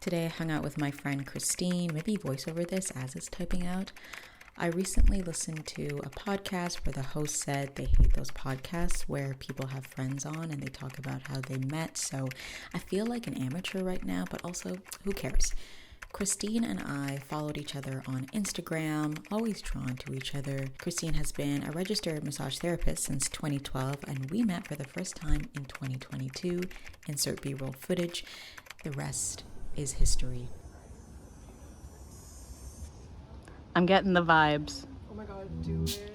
Today I hung out with my friend Christine. Maybe voice over this as it's typing out. I recently listened to a podcast where the host said they hate those podcasts where people have friends on and they talk about how they met. So I feel like an amateur right now, but also who cares? Christine and I followed each other on Instagram, always drawn to each other. Christine has been a registered massage therapist since 2012, and we met for the first time in 2022. Insert B-roll footage. The rest is history. I'm getting the vibes. Oh my god, do it.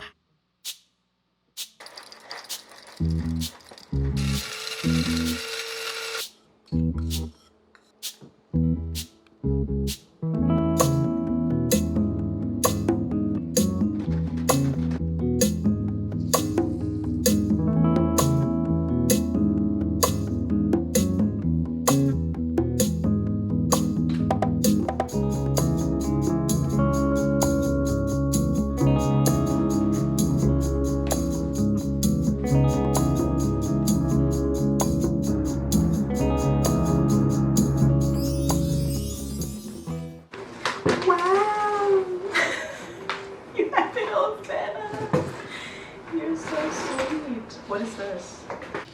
What is this?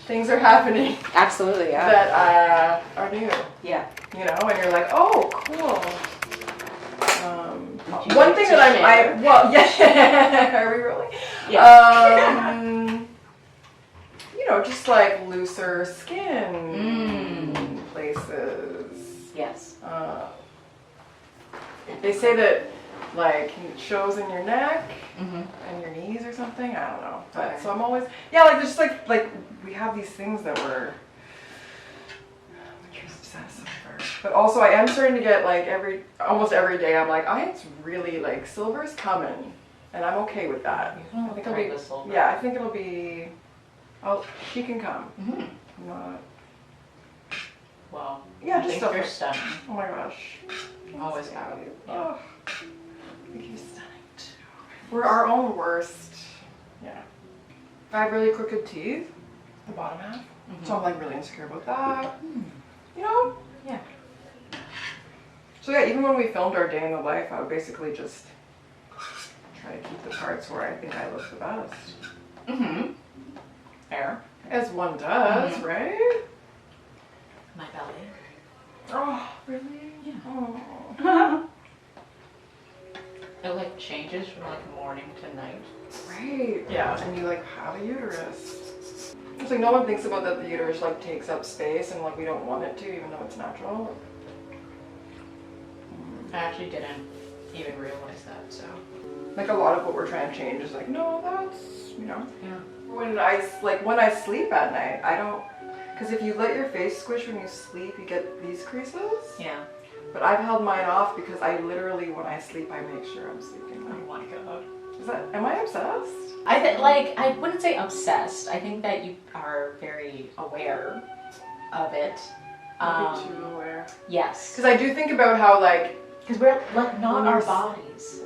Things are happening. Absolutely, yeah. That are new. Yeah. You know, and you're like, oh, cool. One thing that well, yeah. Are we really? Yeah. You know, just like looser skin places. Yes. They say that like it shows in your neck and your knees or something. I don't know. But Okay. so I'm always like there's just like we have these things that we're obsessed over. But also I am starting to get like almost every day I'm like, it's really like silver's coming, and I'm okay with that. I think it'll be silver. I think it'll be. She can come. Mm-hmm. Not. Well, Yeah, I just think stuff you're like- stunning. Oh my gosh. Always have. Oh, I think you're stunning too. We're our own worst. Yeah. I have really crooked teeth, the bottom half. So I'm like really insecure about that. You know? Yeah. So yeah, even when we filmed our day in the life, I would basically just try to keep the parts where I think I look the best. Mm-hmm. Fair. As one does, right? My belly. Oh, really? Yeah. Oh. It like changes from like morning to night. Right. Yeah, and you like have a uterus. It's like no one thinks about that the uterus like takes up space and like we don't want it to, even though it's natural. I actually didn't even realize that, so. Like a lot of what we're trying to change is like, no, that's, you know. Yeah. When I sleep at night, I don't, because if you let your face squish when you sleep, you get these creases. Yeah. But I've held mine off because I literally, when I sleep, I make sure I'm sleeping. Oh my god. Am I obsessed? I wouldn't say obsessed. I think that you are very aware of it. Maybe too aware. Yes. Because I do think about how like, Because we're like not When our you're bodies.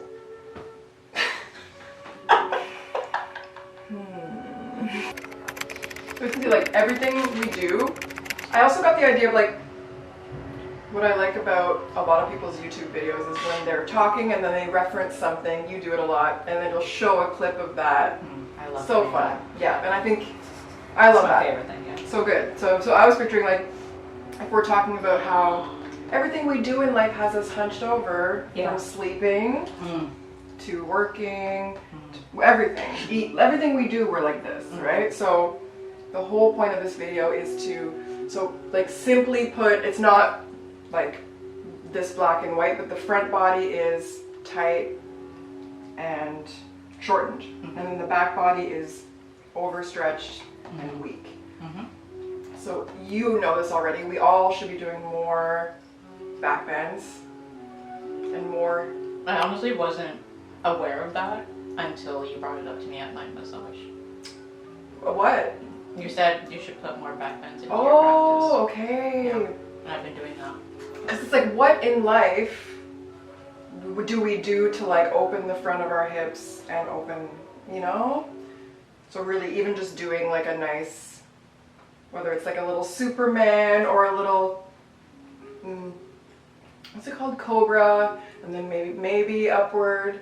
I think like everything we do. I also got the idea of like, what I like about a lot of people's YouTube videos is when they're talking and then they reference something, you do it a lot, and then you'll show a clip of that. I love So doing fun. that. Yeah, and I think, I love It's my that. favorite thing, yeah. So good. So I was picturing like, if we're talking about how everything we do in life has us hunched over, Yeah. from sleeping to working, to everything. Everything we do, we're like this, right? So the whole point of this video is so like simply put, it's not like this black and white, but the front body is tight and shortened, and then the back body is overstretched and weak. So you know this already. We all should be doing more back bends and more. I honestly wasn't aware of that until you brought it up to me at my massage. What? You said you should put more back bends into your Oh, practice. okay. Yeah. And I've been doing that. Because it's like, what in life do we do to like open the front of our hips and open, you know? So really even just doing like a nice, whether it's like a little Superman or a little what's it called? Cobra, and then maybe upward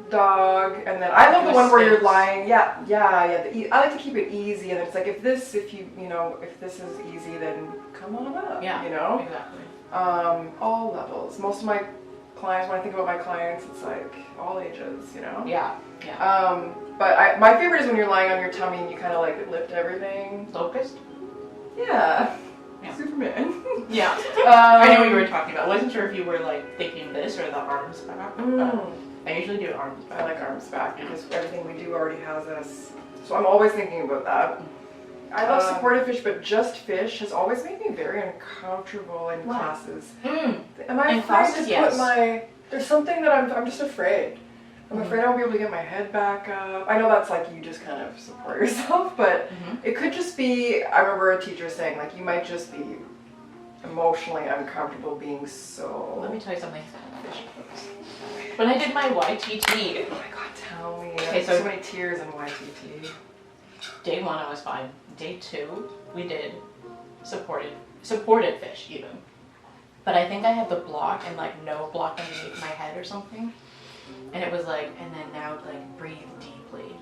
dog, and then I love the one where you're lying. Yeah. I like to keep it easy, and it's like if this is easy, then come on up. Yeah. You know. Exactly. All levels. Most of my clients, when I think about my clients, it's like all ages. You know. Yeah. Yeah. But my favorite is when you're lying on your tummy and you kind of like lift everything. Locust. Yeah. Yeah. Superman. Yeah. I know what you were talking about. I wasn't sure if you were like thinking this or the arms back. I usually do arms back. I like arms back because everything we do already has us. So I'm always thinking about that. I love supported fish, but just fish has always made me very uncomfortable in classes. Am I afraid to put my... There's something that I'm just afraid. I'm afraid I won't be able to get my head back up. I know that's like you just kind of support yourself, but it could just be, I remember a teacher saying like you might just be emotionally uncomfortable being so... Let me tell you something. When I did my YTT... Oh my god, tell me. Okay, so many tears in YTT. Day 1 I was fine. Day 2 we did supported fish even. But I think I had the block and like no block underneath my head or something. And it was like, and then now like breathe deeply.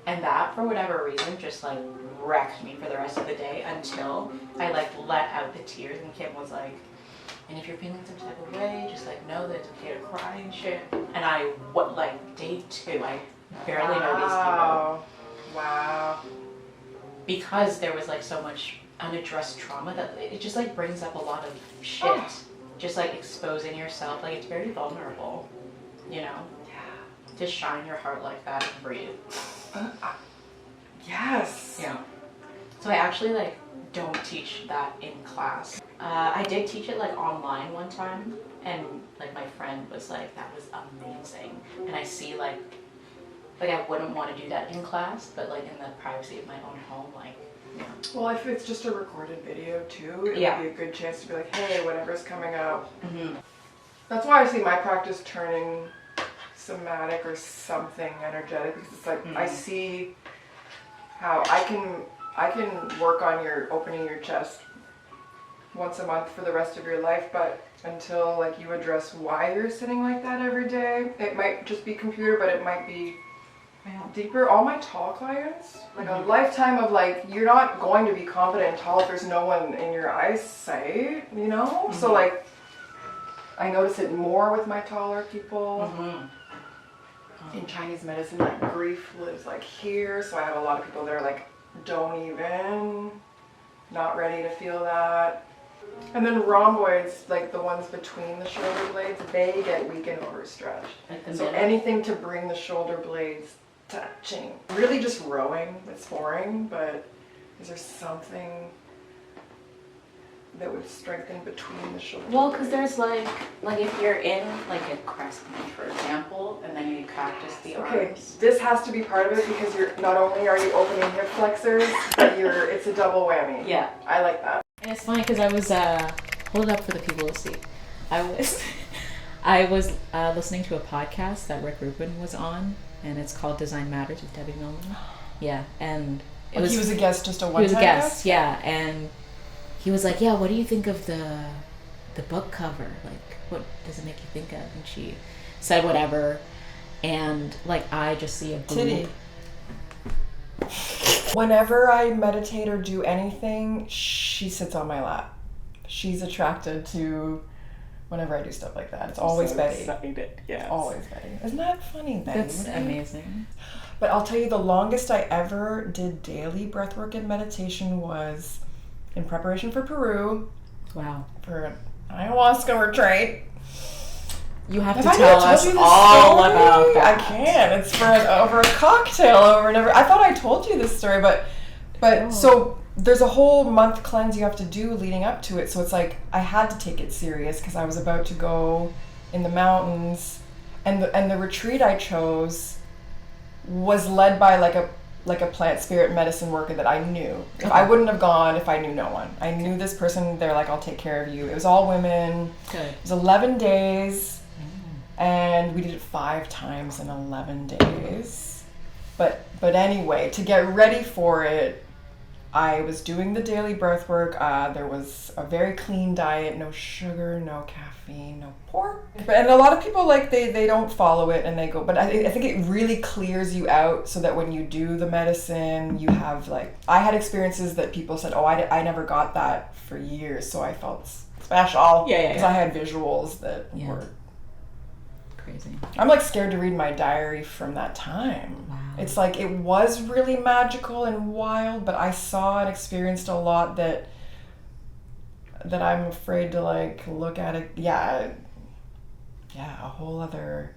And that, for whatever reason, just like wrecked me for the rest of the day until I like let out the tears and Kim was like, and if you're feeling some type of way, just like know that it's okay to cry and shit. And day 2, I barely know these people. Wow. Because there was like so much unaddressed trauma that it just like brings up a lot of shit. Just like exposing yourself, like it's very vulnerable, you know? Yeah. To shine your heart like that and breathe. Yes. Yeah. So I actually like don't teach that in class. I did teach it like online one time, and like my friend was like, that was amazing. And I see like I wouldn't want to do that in class, but like in the privacy of my own home, like, yeah. Well, if it's just a recorded video too, it would be a good chance to be like, hey, whatever's coming up. That's why I see my practice turning somatic or something energetic, because it's like I see how I can work on your opening your chest once a month for the rest of your life, but until like you address why you're sitting like that every day, it might just be computer, but it might be deeper. All my tall clients, like a lifetime of like, you're not going to be confident and tall if there's no one in your eyesight, you know? So like, I notice it more with my taller people. In Chinese medicine, like grief lives like here, so I have a lot of people that are like, don't even, not ready to feel that. And then rhomboids, like the ones between the shoulder blades, they get weak and overstretched. So anything to bring the shoulder blades touching. Really just rowing, it's boring, but is there something that would strengthen between the shoulder Well, because blades? there's like if you're in like a crest punch, for example, and then you practice the arms. This has to be part of it because you're not only are you opening hip flexors, but it's a double whammy. Yeah. I like that. And it's funny because I was hold it up for the people to see. I was listening to a podcast that Rick Rubin was on, and it's called Design Matters with Debbie Millman. Yeah, and he was a guest, just a one-time He was a guest, guest? yeah, and he was like, yeah, what do you think of the book cover? Like, what does it make you think of? And she said whatever, and like I just see a boob. Titty. Whenever I meditate or do anything, she sits on my lap. She's attracted to whenever I do stuff like that. It's always Betty. Excited. Yeah. Always Betty. Isn't that funny, Betty? That's amazing. But I'll tell you, the longest I ever did daily breathwork and meditation was in preparation for Peru. Wow. For an ayahuasca retreat. You have to I tell told us you this all story? about that. I can. It's over a cocktail over and over. I thought I told you this story, but so there's a whole month cleanse you have to do leading up to it. So it's like I had to take it serious because I was about to go in the mountains, and the retreat I chose was led by like a plant spirit medicine worker that I knew. Okay. I wouldn't have gone if I knew no one. I knew this person. They're like, I'll take care of you. It was all women. Good. It was 11 days. And we did it 5 times in 11 days. But anyway, to get ready for it, I was doing the daily birth work. There was a very clean diet, no sugar, no caffeine, no pork. And a lot of people, like, they don't follow it and they go, but I think it really clears you out so that when you do the medicine, you have, like, I had experiences that people said, oh, I never got that for years, so I felt special. Yeah. Because I had visuals that were crazy. I'm like scared to read my diary from that time. Wow. It's like it was really magical and wild, but I saw and experienced a lot that I'm afraid to like look at it. Yeah, a whole other.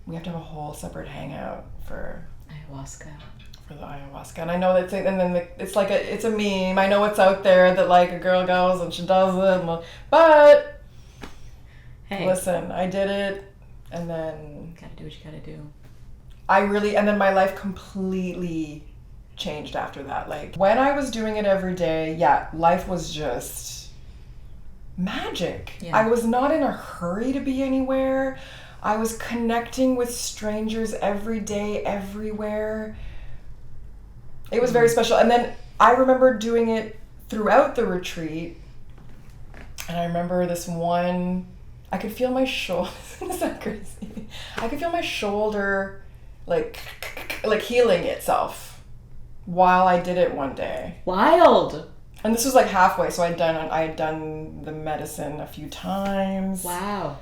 We have to have a whole separate hangout for Ayahuasca. For the ayahuasca, and I know that's it. And then it's like it's a meme. I know it's out there that like a girl goes and she does it, but. Hey. Listen, I did it, and then... Gotta do what you gotta do. And then my life completely changed after that. Like, when I was doing it every day, life was just magic. Yeah. I was not in a hurry to be anywhere. I was connecting with strangers every day, everywhere. It was very special. And then I remember doing it throughout the retreat, and I remember this one... I could feel my shoulder. Is that crazy? I could feel my shoulder, like healing itself, while I did it one day. Wild. And this was like halfway, so I had done the medicine a few times. Wow.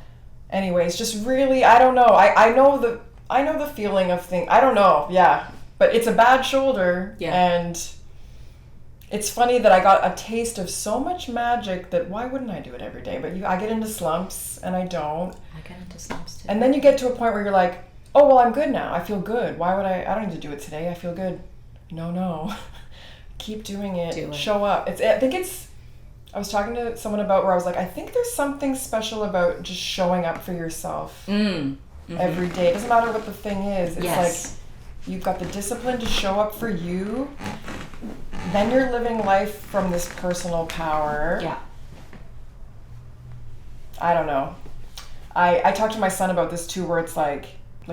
Anyways, just really, I don't know. I know the feeling of things. I don't know. Yeah, but it's a bad shoulder. Yeah. And. It's funny that I got a taste of so much magic that why wouldn't I do it every day? But I get into slumps and I don't. I get into slumps too. And then you get to a point where you're like, oh, well, I'm good now. I feel good. Why would I don't need to do it today. I feel good. No. Keep doing it. Do it. Show up. I was talking to someone about where I was like, I think there's something special about just showing up for yourself every day. It doesn't matter what the thing is. It's like you've got the discipline to show up for you. Then you're living life from this personal power. Yeah. I don't know. I talked to my son about this too, where it's like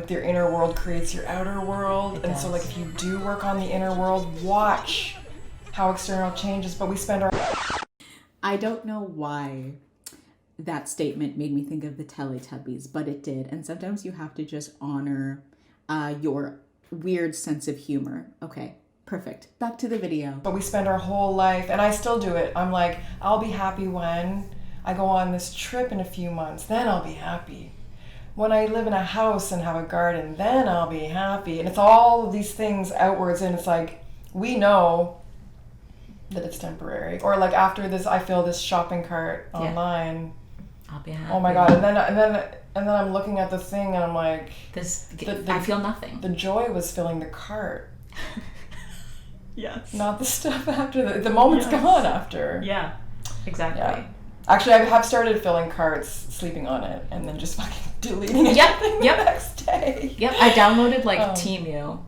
your inner world creates your outer world. And so like if you do work on the inner world, watch how external changes. But we spend our... I don't know why that statement made me think of the Teletubbies, but it did. And sometimes you have to just honor your weird sense of humor. Okay. Perfect. Back to the video. But we spend our whole life, and I still do it. I'm like, I'll be happy when I go on this trip in a few months. Then I'll be happy. When I live in a house and have a garden, then I'll be happy. And it's all of these things outwards, and it's like, we know that it's temporary. Or like after this, I fill this shopping cart online. I'll be happy. Oh my God. And then I'm looking at the thing, and I'm like, I feel nothing. The joy was filling the cart. Yes. Not the stuff after the moment's gone after. Yeah, exactly. Yeah. Actually, I have started filling carts, sleeping on it, and then just fucking deleting it the next day. Yep. I downloaded like Temu,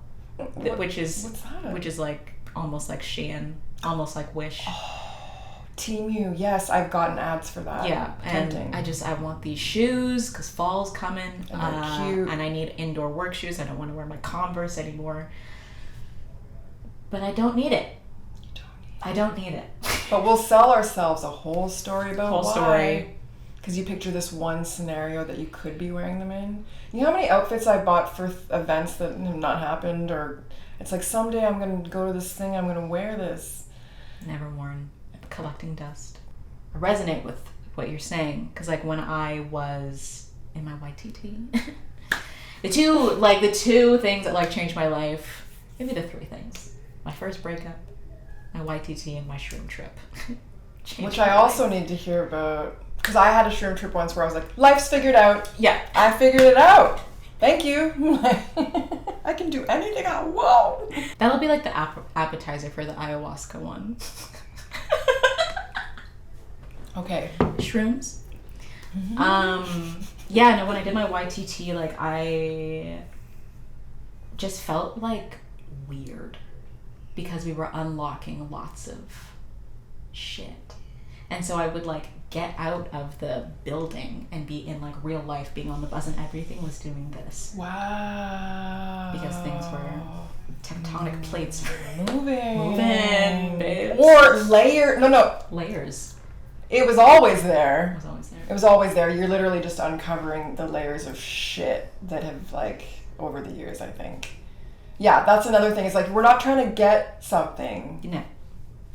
which is what's that? Which is like almost like Shein, almost like Wish. Oh, Temu. Yes, I've gotten ads for that. Yeah, and I want these shoes because fall's coming. And they're cute. And I need indoor work shoes. I don't want to wear my Converse anymore. But I don't need it. I don't need it. But we'll sell ourselves a whole story about whole why. Story. Because you picture this one scenario that you could be wearing them in. You know how many outfits I bought for events that have not happened? Or it's like, someday I'm going to go to this thing, I'm going to wear this. Never worn. Collecting dust. I resonate with what you're saying. Because like when I was in my YTT, the two things that like changed my life, maybe the three things. My first breakup, my YTT, and my shroom trip. Which I also need to hear about. Because I had a shroom trip once where I was like, life's figured out. Yeah. I figured it out. Thank you. I can do anything I want. That'll be like the appetizer for the ayahuasca one. Okay. Shrooms. Yeah, no, when I did my YTT, like I just felt like weird. Because we were unlocking lots of shit. And so I would like get out of the building and be in like real life, being on the bus, and everything was doing this. Wow. Because things were tectonic plates moving, babes. Or Layers. It was always there. It was always there. It was always there. You're literally just uncovering the layers of shit that have, like, over the years, I think. Yeah, that's another thing. It's like, we're not trying to get something. No.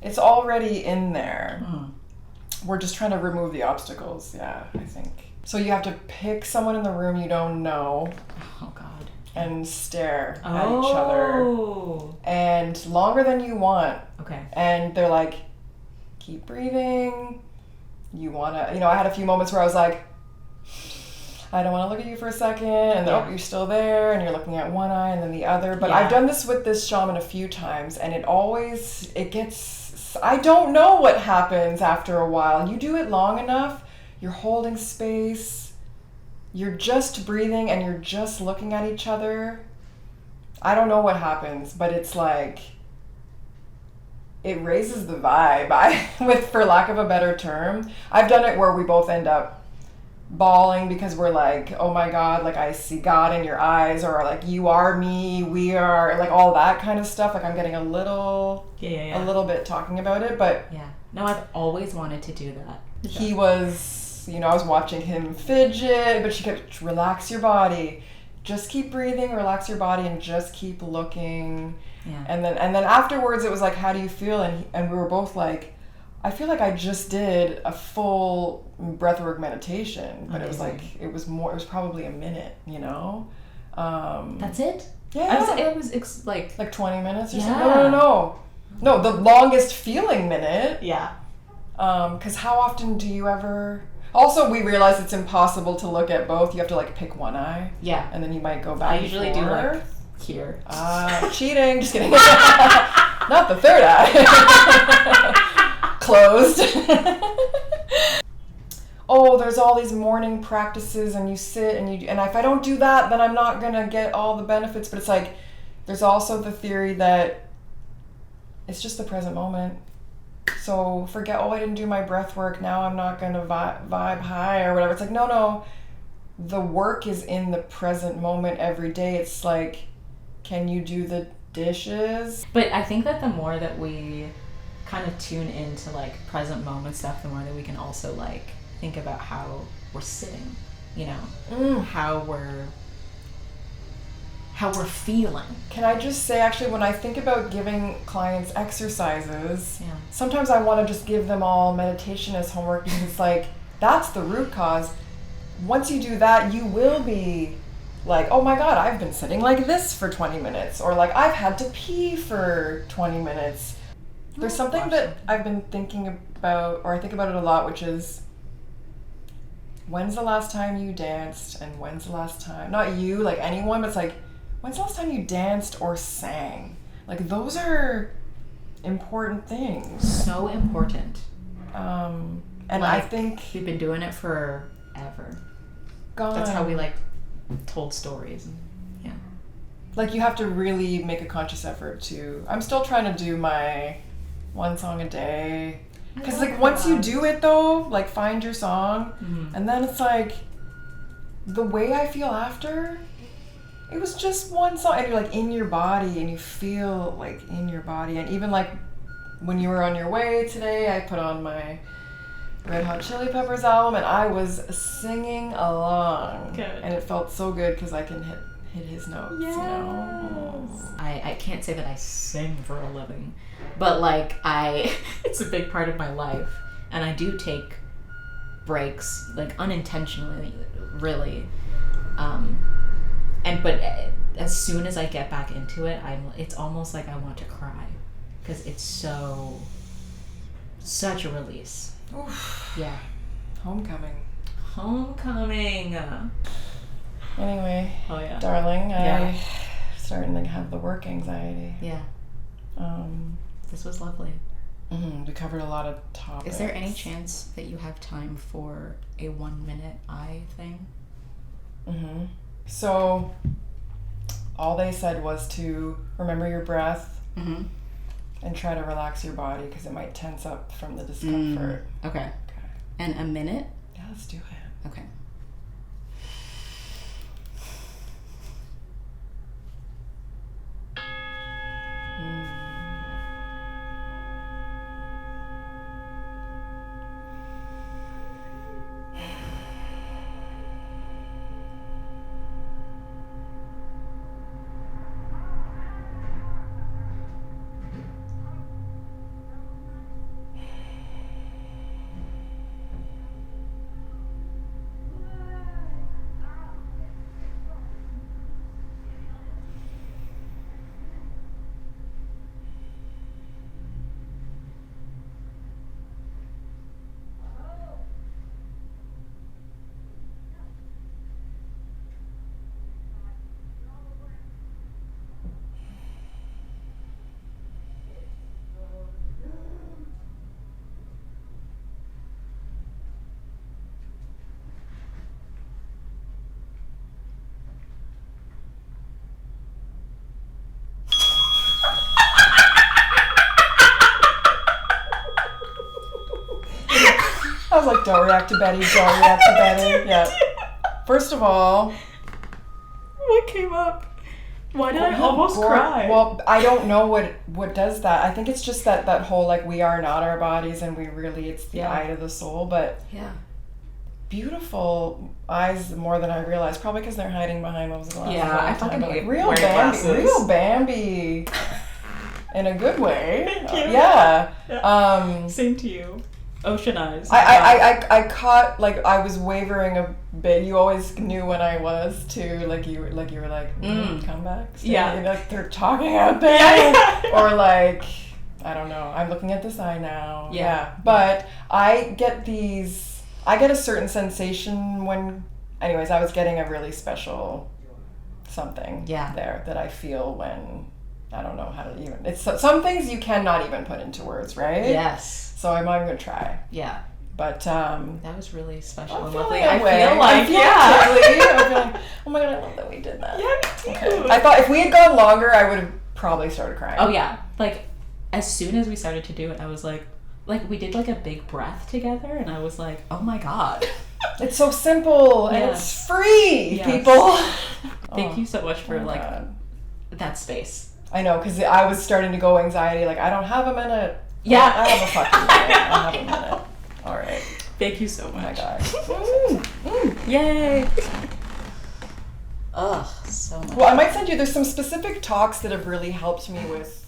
It's already in there. Mm. We're just trying to remove the obstacles, yeah, I think. So you have to pick someone in the room you don't know. Oh, God. And stare at each other. And longer than you want. Okay. And they're like, keep breathing. You want to, I had a few moments where I was like, I don't want to look at you for a second. And then, you're still there. And you're looking at one eye and then the other. But I've done this with this shaman a few times. And it gets, I don't know what happens after a while. You do it long enough, you're holding space. You're just breathing and you're just looking at each other. I don't know what happens, but it's like, it raises the vibe, for lack of a better term. I've done it where we both end up bawling because we're like, oh my God, like I see God in your eyes, or like you are me, we are, like all that kind of stuff. Like I'm getting a little bit talking about it, but no, I've always wanted to do that. He was, I was watching him fidget, but she kept, relax your body, just keep breathing, relax your body, and just keep looking. Yeah. And then afterwards it was like, how do you feel? And we were both like, I feel like I just did a full breathwork meditation, but it was like, it was probably a minute, That's it? Yeah. It was like 20 minutes or something. No, the longest feeling minute. Yeah. Because how often do you ever... Also, we realize it's impossible to look at both. You have to, like, pick one eye. Yeah. And then you might go back. I usually do, like, here. Cheating. Just kidding. Not the third eye. Closed. Oh, there's all these morning practices, and you sit, and if I don't do that, then I'm not going to get all the benefits. But it's like, there's also the theory that it's just the present moment. So forget, I didn't do my breath work, now I'm not going to vibe high or whatever. It's like, no. The work is in the present moment every day. It's like, can you do the dishes? But I think that the more that we kind of tune into like present moment stuff, the more that we can also like think about how we're sitting, how we're feeling. Can I just say, actually, when I think about giving clients exercises, sometimes I want to just give them all meditation as homework, because it's like, that's the root cause. Once you do that, you will be like, oh my God, I've been sitting like this for 20 minutes, or like I've had to pee for 20 minutes. There's something that I've been thinking about, or I think about it a lot, which is, when's the last time you danced, and when's the last time, not you, like anyone, but it's like, when's the last time you danced or sang? Like, those are important things. So important. And like, I think... we've been doing it forever. God. That's how we, like, told stories. Yeah. Like, you have to really make a conscious effort to... I'm still trying to do my one song a day. Because, like, once you do it, though, like, find your song, and then it's like, the way I feel after... It was just one song, and you're like in your body, and you feel like in your body. And even like when you were on your way today, I put on my Red Hot Chili Peppers album, and I was singing along. Good. And it felt so good because I can hit his notes. Yes. Oh. I can't say that I sing for a living, but like it's a big part of my life, and I do take breaks, like unintentionally, really. But as soon as I get back into it, it's almost like I want to cry, because it's such a release. Oof. Yeah. Homecoming. Anyway, darling, I'm starting to have the work anxiety. Yeah. This was lovely. We covered a lot of topics. Is there any chance that you have time for a 1 minute eye thing? So, all they said was to remember your breath and try to relax your body, because it might tense up from the discomfort. Okay. And a minute? Yeah, let's do it. Okay. I was like, don't react to Betty, don't react to Betty. Yeah. First of all, What came up? Why did I almost cry? Well, I don't know what does that. I think it's just that whole like we are not our bodies and we really it's the eye to the soul. But Yeah. beautiful eyes more than I realized. Probably because they're hiding behind those glasses. Yeah, all the I time. fucking But, like, hate real wearing Bambi, glasses. real Bambi, in a good way. Thank you. Yeah. Same to you. Ocean eyes. I caught like I was wavering a bit. You always knew when I was too. Like you were like come back. Stay. Yeah. Like they're talking out there. Or like I don't know. I'm looking at this eye now. Yeah. But I get a certain sensation when. Anyways, I was getting a really special something there that I feel when I don't know how to even. It's some things you cannot even put into words, right? Yes. So I'm gonna try. Yeah. But That was really special I'm and feeling lovely. that I way. feel like, really, I'm feeling, oh my god, I love that we did that. Yeah, me too. Okay. I thought if we had gone longer, I would have probably started crying. Oh yeah. Like as soon as we started to do it, I was like we did like a big breath together and I was like, oh my god. It's so simple and Yes. it's free, Yes. people. Thank you so much for Oh, like God. that space. I know, because I was starting to go anxiety, like I don't have a minute. Yeah. I have a fucking minute. I have a minute. All right. Thank you so Oh my much. god. Yay. Ugh, so much. Well, I might send you. There's some specific talks that have really helped me with